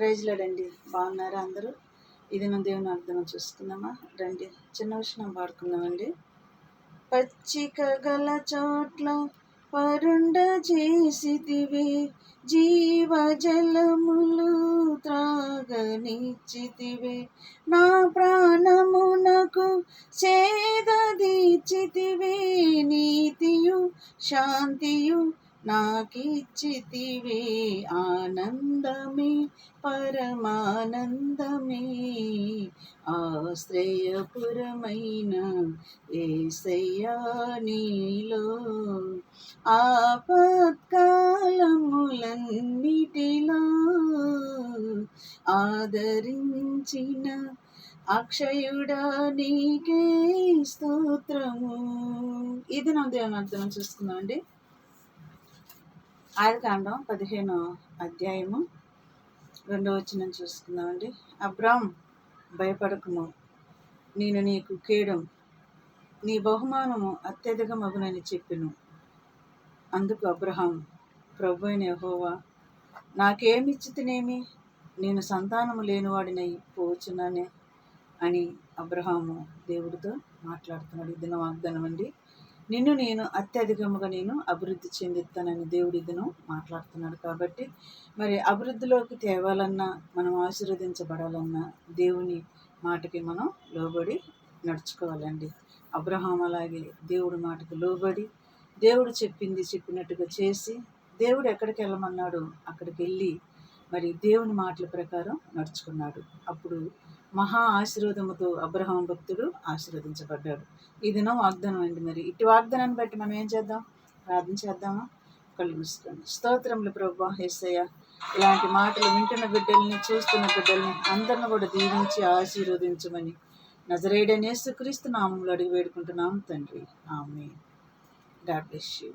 ప్రైజ్లాడండి. బాగున్నారా అందరూ? ఇది మన దేవుని అర్థం చూసుకుందామా రండి. చిన్న విషయం పాడుకుందామండి. పచ్చిక గల చోట్ల పరుండ చేసితివి, జీవజలములు త్రాగనిచ్చితివి, నా ప్రాణమునకు సేద దీచితివి, నీతియు శాంతియు నాకిచ్చితివి, ఆనందమే పరమానందమే, ఆశ్రయపురమైన యేసయ్యా నీలో, ఆపత్కాలములన్నిటిలో ఆదరించిన అక్షయుడా నీకే స్తోత్రము. ఇది నా దేవుని అర్థం చూసుకుందామండి. ఆదికాండం 15వ అధ్యాయము 2వ వచనం చూసుకుందామండి. అబ్రామ్, భయపడకుము, నేను నీకు కేడం, నీ బహుమానము అత్యధికమగునని చెప్పెను. అందుకు అబ్రహాం, ప్రభు అయిన యెహోవా, నాకేమిచ్చితినేమి? నేను సంతానము లేనివాడినై పోవచ్చున్నానే అని అబ్రహాము దేవుడితో మాట్లాడుతున్నాడు. ఇది నా వాగ్దానం అండి. నిన్ను నేను అత్యధికముగా నేను అభివృద్ధి చెందిస్తానని దేవుడి ఇదిను మాట్లాడుతున్నాడు. కాబట్టి మరి అభివృద్ధిలోకి తేవాలన్నా, మనం ఆశీర్వదించబడాలన్నా దేవుని మాటకి మనం లోబడి నడుచుకోవాలండి. అబ్రహాం అలాగే దేవుడి మాటకు లోబడి, దేవుడు చెప్పినట్టుగా చేసి, దేవుడు ఎక్కడికి వెళ్ళమన్నాడో అక్కడికి వెళ్ళి మరి దేవుని మాటల ప్రకారం నడుచుకున్నాడు. అప్పుడు మహా ఆశీర్వాదముతో అబ్రహాం భక్తుడు ఆశీర్వదించబడ్డాడు. ఇది నా వాగ్దానం అండి. మరి ఇటు వాగ్దానాన్ని బట్టి మనం ఏం చేద్దాం? ప్రార్థన చేద్దామా? కళ్ళు మూసుకోండి. స్తోత్రములు ప్రభువా యేసయ్య, ఇలాంటి మాటలు వింటున్న బిడ్డల్ని, చూస్తున్న బిడ్డల్ని అందరిని కూడా దీవించి ఆశీర్వదించమని నజరేయుడైన యేసుక్రీస్తు నామములో అడిగి వేడుకుంటున్నాం తండ్రి. ఆమేన్. God bless you.